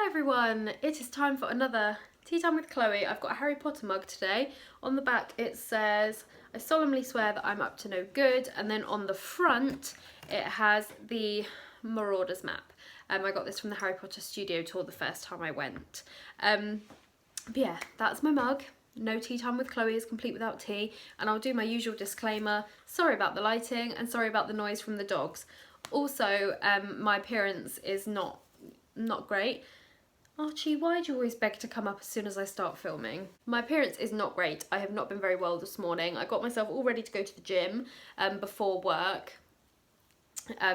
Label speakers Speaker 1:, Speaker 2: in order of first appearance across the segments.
Speaker 1: everyone, it is time for another Tea Time with Chloe. I've got a Harry Potter mug today. On the back it says, I solemnly swear that I'm up to no good, and then on the front it has the Marauders map. I got this from the Harry Potter studio tour the first time I went. But yeah, that's my mug. No Tea Time with Chloe is complete without tea, and I'll do my usual disclaimer. Sorry about the lighting and sorry about the noise from the dogs. Also, my appearance is not great. Archie, why do you always beg to come up as soon as I start filming? My appearance is not great. I have not been very well this morning. I got myself all ready to go to the gym before work.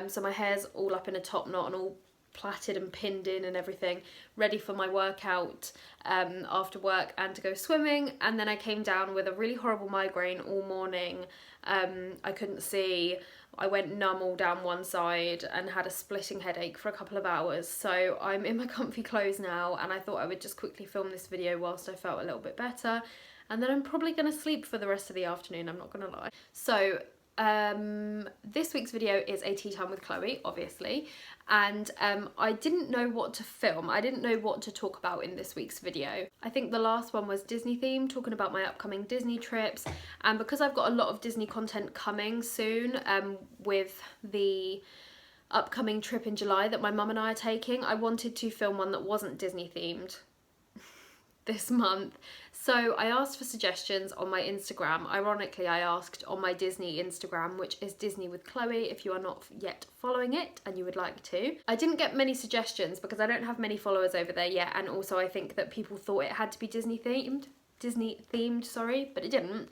Speaker 1: So my hair's all up in a top knot and all plaited and pinned in and everything, ready for my workout after work and to go swimming. And then I came down with a really horrible migraine all morning. I couldn't see. I went numb all down one side and had a splitting headache for a couple of hours. So I'm in my comfy clothes now, and I thought I would just quickly film this video whilst I felt a little bit better. And then I'm probably going to sleep for the rest of the afternoon, I'm not going to lie. So this week's video is a Tea Time with Chloe, obviously, and I didn't know what to film. I didn't know what to talk about in this week's video. I think the last one was Disney themed, talking about my upcoming Disney trips, and because I've got a lot of Disney content coming soon with the upcoming trip in July that my mum and I are taking, I wanted to film one that wasn't Disney themed this month. So I asked for suggestions on my Instagram. Ironically, I asked on my Disney Instagram, which is Disney with Chloe, if you are not yet following it and you would like to. I didn't get many suggestions because I don't have many followers over there yet, and also I think that people thought it had to be Disney themed, sorry, but it didn't.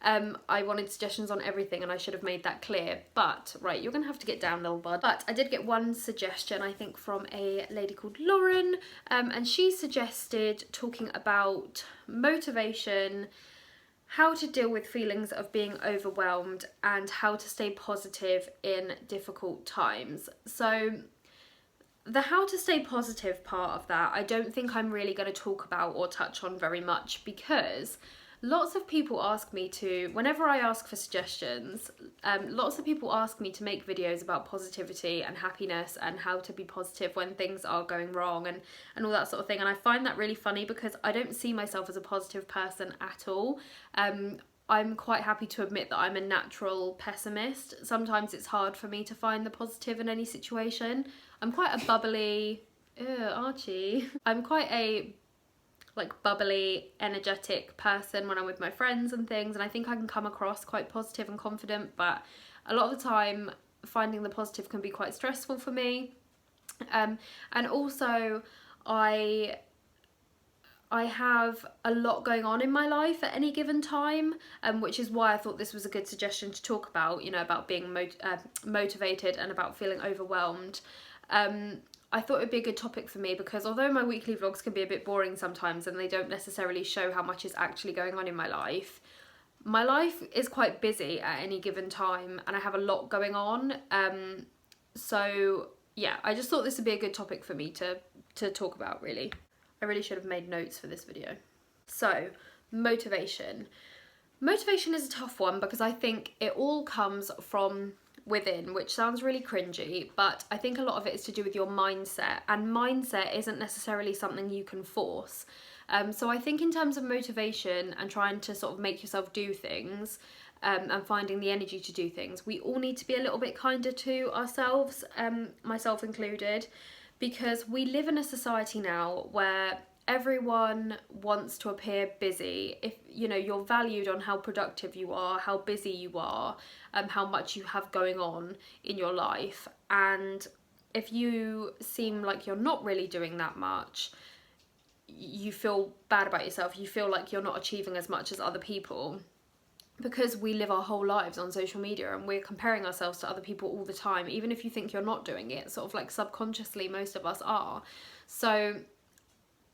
Speaker 1: I wanted suggestions on everything, and I should have made that clear, but right, you're gonna have to get down, little bud. But I did get one suggestion, I think, from a lady called Lauren, and she suggested talking about motivation, how to deal with feelings of being overwhelmed, and how to stay positive in difficult times. So the how to stay positive part of that, I don't think I'm really going to talk about or touch on very much, because lots of people ask me to, whenever I ask for suggestions, lots of people ask me to make videos about positivity and happiness and how to be positive when things are going wrong and all that sort of thing. And I find that really funny because I don't see myself as a positive person at all. I'm quite happy to admit that I'm a natural pessimist. Sometimes it's hard for me to find the positive in any situation. I'm quite a bubbly, Archie. I'm quite a bubbly, energetic person when I'm with my friends and things, and I think I can come across quite positive and confident, but a lot of the time finding the positive can be quite stressful for me. And also I have a lot going on in my life at any given time, which is why I thought this was a good suggestion to talk about, you know, about being motivated and about feeling overwhelmed. I thought it'd be a good topic for me because although my weekly vlogs can be a bit boring sometimes and they don't necessarily show how much is actually going on in my life is quite busy at any given time, and I have a lot going on. So yeah, I just thought this would be a good topic for me to talk about, really. I really should have made notes for this video. So, motivation. Motivation is a tough one because I think it all comes from within, which sounds really cringy, but I think a lot of it is to do with your mindset, and mindset isn't necessarily something you can force. So I think in terms of motivation and trying to sort of make yourself do things, and finding the energy to do things, we all need to be a little bit kinder to ourselves, myself included, because we live in a society now where everyone wants to appear busy. If you know, you're valued on how productive you are, how busy you are, how much you have going on in your life, and if you seem like you're not really doing that much, you feel bad about yourself. You feel like you're not achieving as much as other people, because we live our whole lives on social media and we're comparing ourselves to other people all the time, even if you think you're not doing it, sort of like subconsciously most of us are. So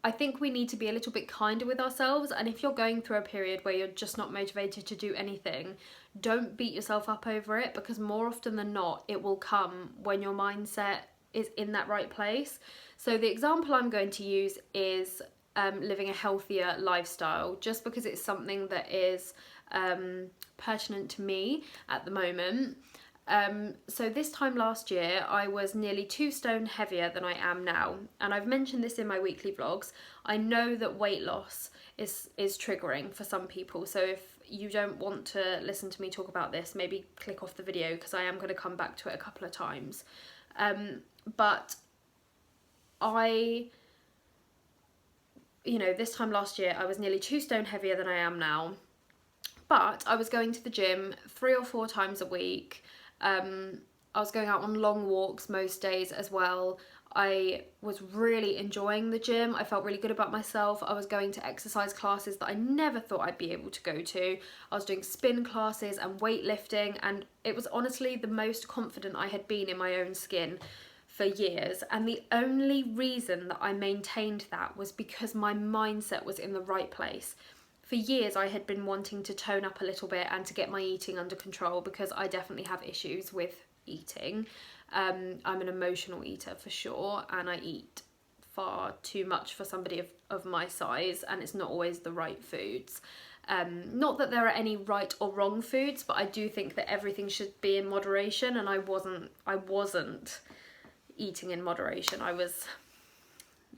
Speaker 1: I think we need to be a little bit kinder with ourselves, and if you're going through a period where you're just not motivated to do anything, don't beat yourself up over it, because more often than not it will come when your mindset is in that right place. So the example I'm going to use is living a healthier lifestyle, just because it's something that is pertinent to me at the moment. So this time last year, I was nearly 2 stone heavier than I am now. And I've mentioned this in my weekly vlogs. I know that weight loss is triggering for some people. So if you don't want to listen to me talk about this, maybe click off the video, because I am going to come back to it a couple of times. But this time last year, I was nearly 2 stone heavier than I am now. But I was going to the gym 3 or 4 times a week. I was going out on long walks most days as well. I was really enjoying the gym. I felt really good about myself. I was going to exercise classes that I never thought I'd be able to go to. I was doing spin classes and weightlifting, and it was honestly the most confident I had been in my own skin for years. And the only reason that I maintained that was because my mindset was in the right place. For years, I had been wanting to tone up a little bit and to get my eating under control, because I definitely have issues with eating. I'm an emotional eater for sure, and I eat far too much for somebody of my size, and it's not always the right foods. Not that there are any right or wrong foods, but I do think that everything should be in moderation, and I wasn't eating in moderation. I was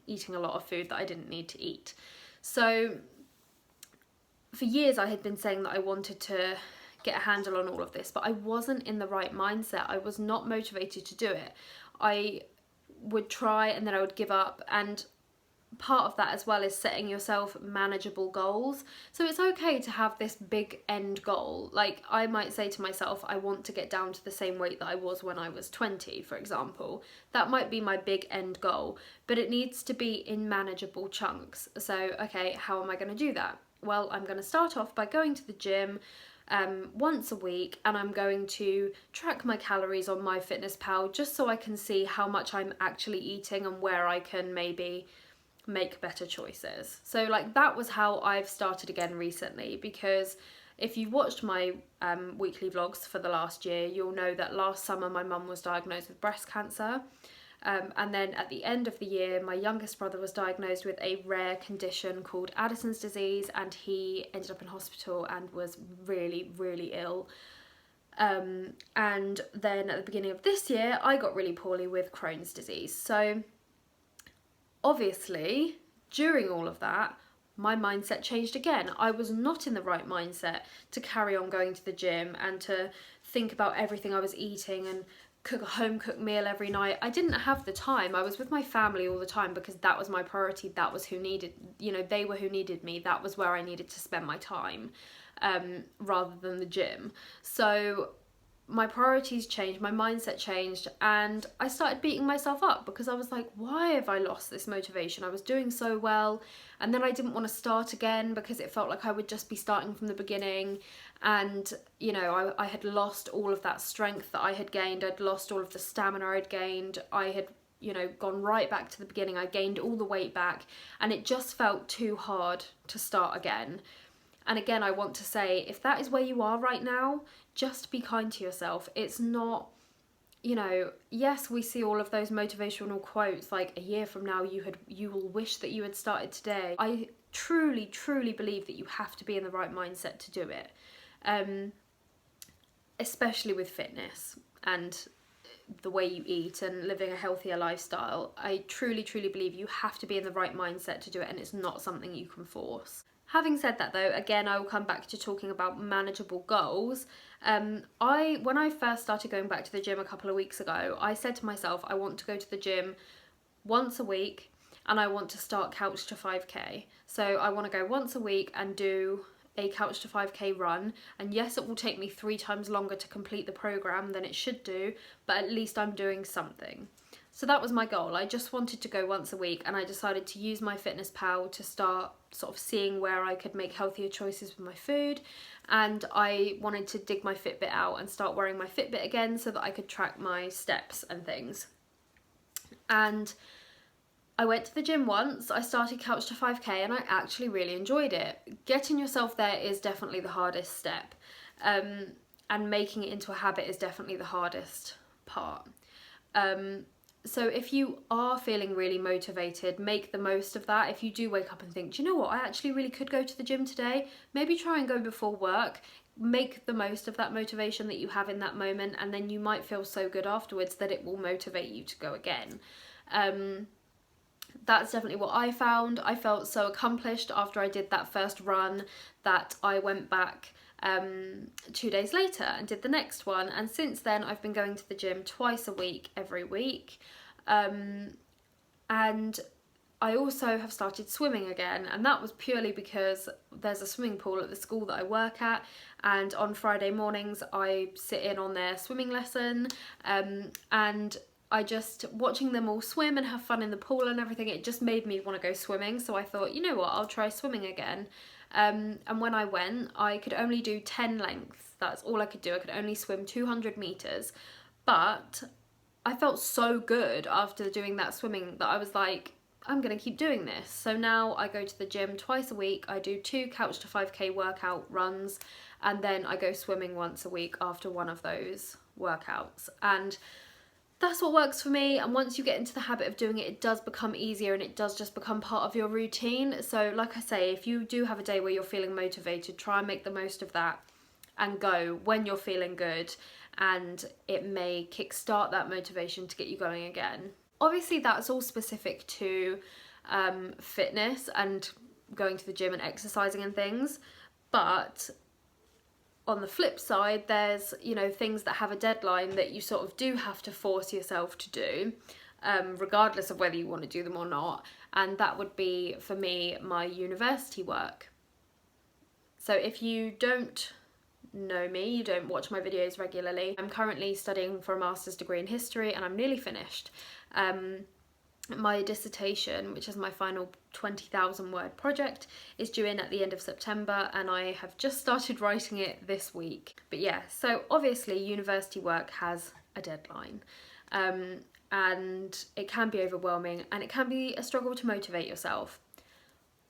Speaker 1: eating a lot of food that I didn't need to eat. So for years I had been saying that I wanted to get a handle on all of this, but I wasn't in the right mindset. I was not motivated to do it. I would try and then I would give up, and part of that as well is setting yourself manageable goals. So it's okay to have this big end goal. Like, I might say to myself, I want to get down to the same weight that I was when I was 20, for example. That might be my big end goal, but it needs to be in manageable chunks. So, okay, how am I going to do that? Well, I'm going to start off by going to the gym once a week, and I'm going to track my calories on MyFitnessPal just so I can see how much I'm actually eating and where I can maybe make better choices. So like, that was how I've started again recently, because if you've watched my weekly vlogs for the last year, you'll know that last summer my mum was diagnosed with breast cancer. And then at the end of the year, my youngest brother was diagnosed with a rare condition called Addison's disease, and he ended up in hospital and was really, really ill. And then at the beginning of this year, I got really poorly with Crohn's disease. So obviously, during all of that, my mindset changed again. I was not in the right mindset to carry on going to the gym and to think about everything I was eating and cook a home-cooked meal every night. I didn't have the time. I was with my family all the time because that was my priority. That was who needed, they were who needed me. That was where I needed to spend my time, rather than the gym. So my priorities changed, my mindset changed, and I started beating myself up because I was like, why have I lost this motivation? I was doing so well, and then I didn't want to start again because it felt like I would just be starting from the beginning. And I had lost all of that strength that I had gained. I'd lost all of the stamina I'd gained. I had gone right back to the beginning. I gained all the weight back, and it just felt too hard to start again. And again, I want to say, if that is where you are right now, just be kind to yourself. It's not, yes, we see all of those motivational quotes like, a year from now you will wish that you had started today. I truly, truly believe that you have to be in the right mindset to do it. Especially with fitness and the way you eat and living a healthier lifestyle. I truly, truly believe you have to be in the right mindset to do it, and it's not something you can force. Having said that though, again, I will come back to talking about manageable goals. When I first started going back to the gym a couple of weeks ago, I said to myself, I want to go to the gym once a week, and I want to start Couch to 5K. So I want to go once a week and do a Couch to 5K run, and yes, it will take me 3 times longer to complete the program than it should do, but at least I'm doing something. So that was my goal. I just wanted to go once a week, and I decided to use MyFitnessPal to start sort of seeing where I could make healthier choices with my food, and I wanted to dig my Fitbit out and start wearing my Fitbit again so that I could track my steps and things. And I went to the gym once, I started Couch to 5K, and I actually really enjoyed it. Getting yourself there is definitely the hardest step, and making it into a habit is definitely the hardest part. So if you are feeling really motivated, make the most of that. If you do wake up and think, do you know what, I actually really could go to the gym today, maybe try and go before work. make the most of that motivation that you have in that moment, and then you might feel so good afterwards that it will motivate you to go again. That's definitely what I found. I felt so accomplished after I did that first run that I went back 2 days later and did the next one, and since then I've been going to the gym twice a week, every week, and I also have started swimming again, and that was purely because there's a swimming pool at the school that I work at, and on Friday mornings I sit in on their swimming lesson, and I just, watching them all swim and have fun in the pool and everything, it just made me want to go swimming. So I thought, you know what, I'll try swimming again. And when I went, I could only do 10 lengths. That's all I could do. I could only swim 200 meters. But I felt so good after doing that swimming that I was like, I'm going to keep doing this. So now I go to the gym twice a week. I do 2 couch to 5k workout runs, and then I go swimming once a week after one of those workouts. And that's what works for me, and once you get into the habit of doing it, it does become easier and it does just become part of your routine. So like I say, if you do have a day where you're feeling motivated, try and make the most of that and go when you're feeling good, and it may kickstart that motivation to get you going again. Obviously that's all specific to fitness and going to the gym and exercising and things, but on the flip side, there's, you know, things that have a deadline that you sort of do have to force yourself to do, regardless of whether you want to do them or not. And that would be, for me, my university work. So if you don't know me, you don't watch my videos regularly, I'm currently studying for a master's degree in history, and I'm nearly finished. My dissertation, which is my final 20,000 word project, is due in at the end of September, and I have just started writing it this week. But yeah, so obviously university work has a deadline, and it can be overwhelming and it can be a struggle to motivate yourself.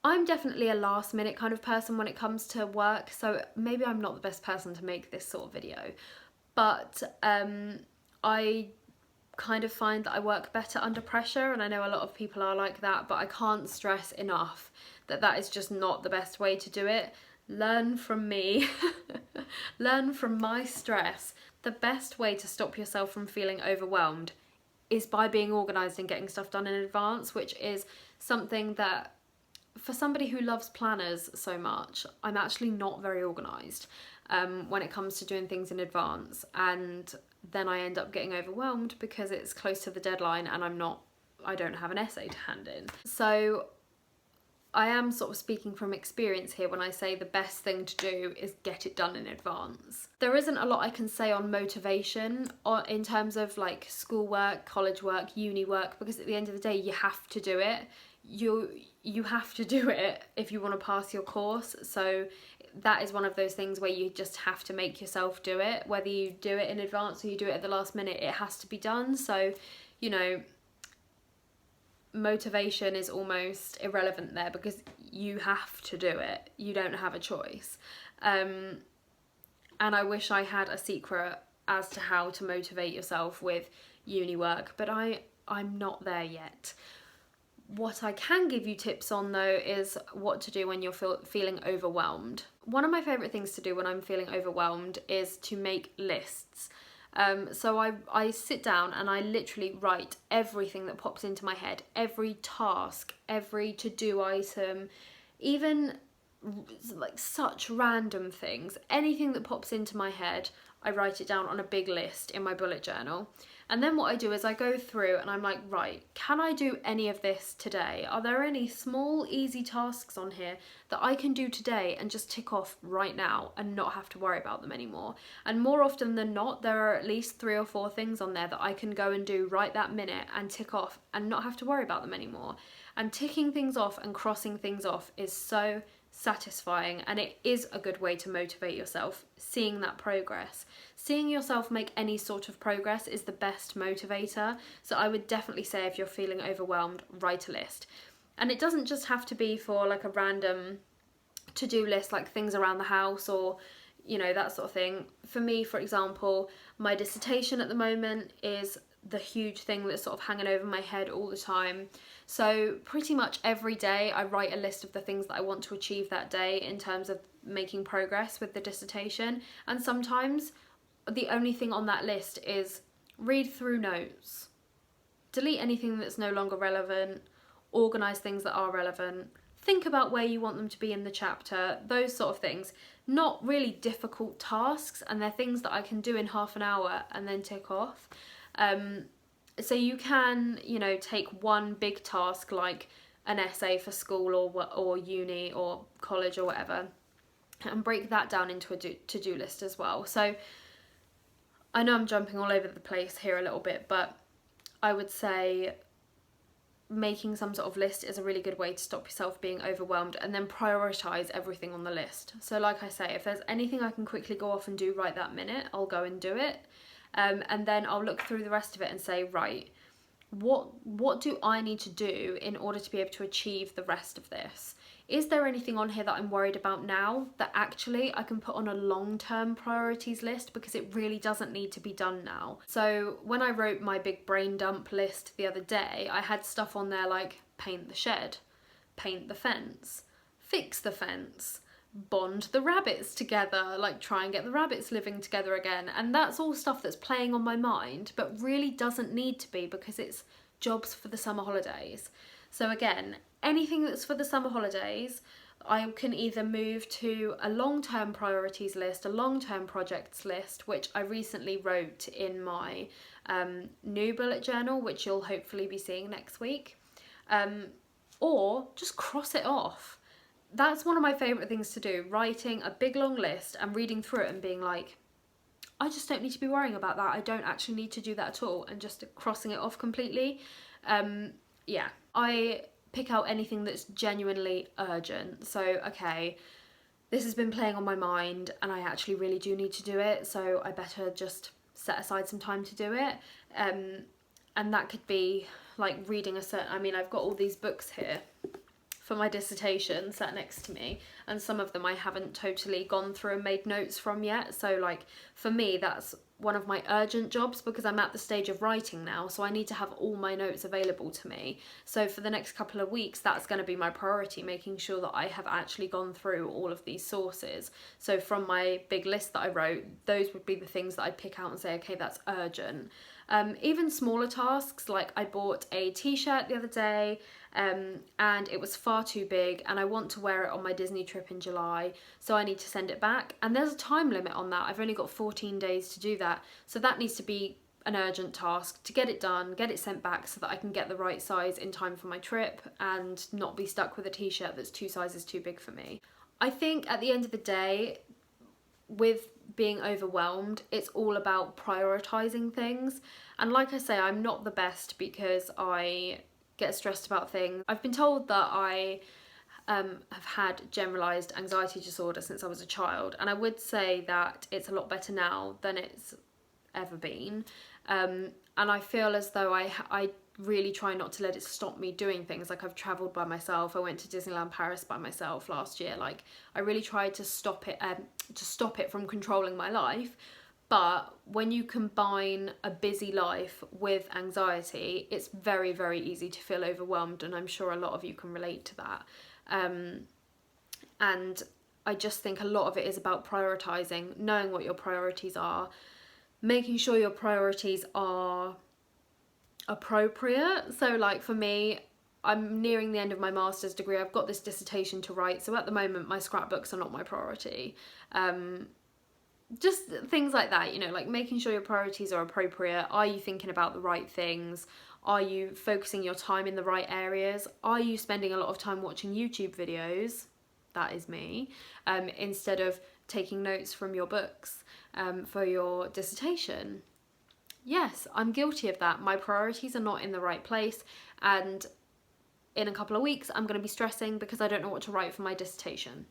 Speaker 1: I'm definitely a last minute kind of person when it comes to work, so maybe I'm not the best person to make this sort of video, but I kind of find that I work better under pressure, and I know a lot of people are like that, but I can't stress enough that that is just not the best way to do it. Learn from me. Learn from my stress. The best way to stop yourself from feeling overwhelmed is by being organised and getting stuff done in advance, which is something that, for somebody who loves planners so much, I'm actually not very organised when it comes to doing things in advance, and then I end up getting overwhelmed because it's close to the deadline and I don't have an essay to hand in. So I am sort of speaking from experience here when I say the best thing to do is get it done in advance. There isn't a lot I can say on motivation or in terms of like schoolwork, college work, uni work, because at the end of the day you have to do it. You have to do it if you want to pass your course. So that is one of those things where you just have to make yourself do it. Whether you do it in advance or you do it at the last minute, it has to be done. So, you know, motivation is almost irrelevant there because you have to do it. You don't have a choice. And I wish I had a secret as to how to motivate yourself with uni work, but I'm not there yet. What I can give you tips on though is what to do when you're feeling overwhelmed. One of my favourite things to do when I'm feeling overwhelmed is to make lists. So I sit down and I literally write everything that pops into my head, every task, every to-do item, even like such random things. Anything that pops into my head, I write it down on a big list in my bullet journal. And then what I do is I go through and I'm like, right, can I do any of this today? Are there any small, easy tasks on here that I can do today and just tick off right now and not have to worry about them anymore? And more often than not, there are at least 3 or 4 things on there that I can go and do right that minute and tick off and not have to worry about them anymore. And ticking things off and crossing things off is so satisfying, and it is a good way to motivate yourself, seeing that progress. Seeing yourself make any sort of progress is the best motivator. So I would definitely say if you're feeling overwhelmed, write a list. And it doesn't just have to be for like a random to-do list, like things around the house or, you know, that sort of thing. For me, for example, my dissertation at the moment is the huge thing that's sort of hanging over my head all the time. So pretty much every day I write a list of the things that I want to achieve that day in terms of making progress with the dissertation, and sometimes the only thing on that list is read through notes, delete anything that's no longer relevant, organise things that are relevant, think about where you want them to be in the chapter, those sort of things. Not really difficult tasks, and they're things that I can do in half an hour and then tick off. So you can, you know, take one big task like an essay for school or uni or college or whatever, and break that down into a to-do list as well. So I know I'm jumping all over the place here a little bit, but I would say making some sort of list is a really good way to stop yourself being overwhelmed, and then prioritise everything on the list. So like I say, if there's anything I can quickly go off and do right that minute, I'll go and do it. And then I'll look through the rest of it and say, right, what do I need to do in order to be able to achieve the rest of this? Is there anything on here that I'm worried about now that actually I can put on a long-term priorities list, because it really doesn't need to be done now? So when I wrote my big brain dump list the other day, I had stuff on there like paint the shed, paint the fence, fix the fence, bond the rabbits together, like try and get the rabbits living together again. And that's all stuff that's playing on my mind, but really doesn't need to be, because it's jobs for the summer holidays. So again, anything that's for the summer holidays, I can either move to a long-term priorities list, a long-term projects list, which I recently wrote in my new bullet journal, which you'll hopefully be seeing next week, or just cross it off. That's one of my favourite things to do, writing a big long list and reading through it and being like, I just don't need to be worrying about that. I don't actually need to do that at all, and just crossing it off completely. Yeah, I pick out anything that's genuinely urgent. So, okay, this has been playing on my mind and I actually really do need to do it, so I better just set aside some time to do it. And that could be like reading a certain, I mean, I've got all these books here for my dissertation sat next to me, and some of them I haven't totally gone through and made notes from yet. So like for me, that's one of my urgent jobs, because I'm at the stage of writing now, so I need to have all my notes available to me. So for the next couple of weeks, that's going to be my priority, making sure that I have actually gone through all of these sources. So from my big list that I wrote, those would be the things that I'd pick out and say, okay, that's urgent. Even smaller tasks, like I bought a t-shirt the other day, and it was far too big, and I want to wear it on my Disney trip in July, so I need to send it back, and there's a time limit on that. I've only got 14 days to do that, so that needs to be an urgent task to get it done, get it sent back so that I can get the right size in time for my trip and not be stuck with a t-shirt that's 2 sizes too big for me. I think at the end of the day, with being overwhelmed, it's all about prioritizing things. And like I say, I'm not the best because I get stressed about things. I've been told that I have had generalized anxiety disorder since I was a child, and I would say that it's a lot better now than it's ever been. And I feel as though I really try not to let it stop me doing things. Like I've travelled by myself. I went to Disneyland Paris by myself last year. Like I really tried to stop it from controlling my life. But when you combine a busy life with anxiety, it's very, very easy to feel overwhelmed, and I'm sure a lot of you can relate to that. And I just think a lot of it is about prioritising, knowing what your priorities are, making sure your priorities are appropriate. So like for me, I'm nearing the end of my master's degree. I've got this dissertation to write, so at the moment my scrapbooks are not my priority. Just things like that, you know, like making sure your priorities are appropriate. Are you thinking about the right things? Are you focusing your time in the right areas? Are you spending a lot of time watching YouTube videos? That is me. Instead of taking notes from your books for your dissertation. Yes, I'm guilty of that. My priorities are not in the right place, and in a couple of weeks I'm going to be stressing because I don't know what to write for my dissertation.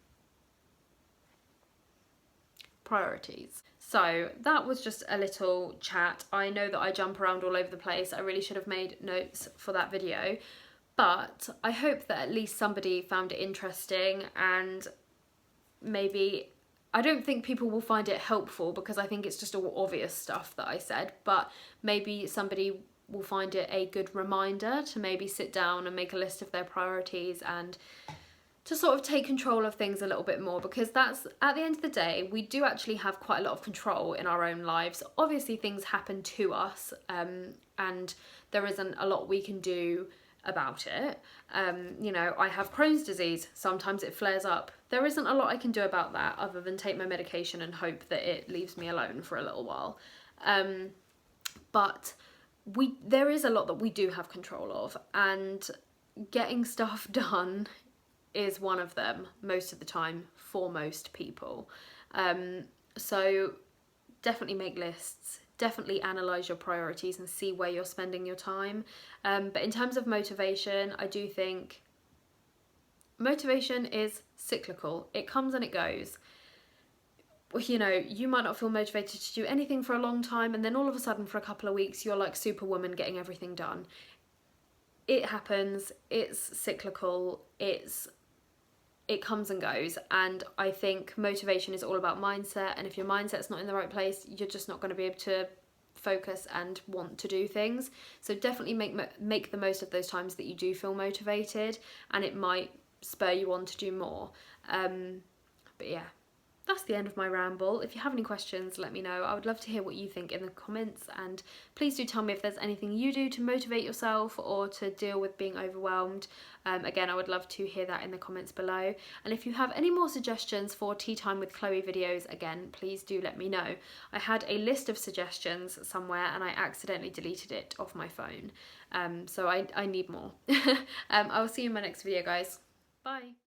Speaker 1: Priorities. So that was just a little chat. I know that I jump around all over the place. I really should have made notes for that video, but I hope that at least somebody found it interesting and maybe I don't think people will find it helpful because I think it's just all obvious stuff that I said, but maybe somebody will find it a good reminder to maybe sit down and make a list of their priorities and to sort of take control of things a little bit more, because that's, at the end of the day, we do actually have quite a lot of control in our own lives. Obviously things happen to us, and there isn't a lot we can do about it. You know, I have Crohn's disease, sometimes it flares up. There isn't a lot I can do about that other than take my medication and hope that it leaves me alone for a little while. But there is a lot that we do have control of, and getting stuff done is one of them most of the time for most people. So definitely make lists, definitely analyse your priorities and see where you're spending your time. But in terms of motivation, I do think motivation is cyclical. It comes and it goes. You know, you might not feel motivated to do anything for a long time, and then all of a sudden for a couple of weeks you're like Superwoman getting everything done. It happens, it's cyclical, it comes and goes, and I think motivation is all about mindset, and if your mindset's not in the right place, you're just not going to be able to focus and want to do things. So definitely make the most of those times that you do feel motivated, and it might spur you on to do more. But yeah, that's the end of my ramble. If you have any questions, let me know. I would love to hear what you think in the comments, and please do tell me if there's anything you do to motivate yourself or to deal with being overwhelmed. Again, I would love to hear that in the comments below. And if you have any more suggestions for Tea Time with Chloe videos, again, please do let me know. I had a list of suggestions somewhere and I accidentally deleted it off my phone. So I need more. I will see you in my next video, guys. Bye.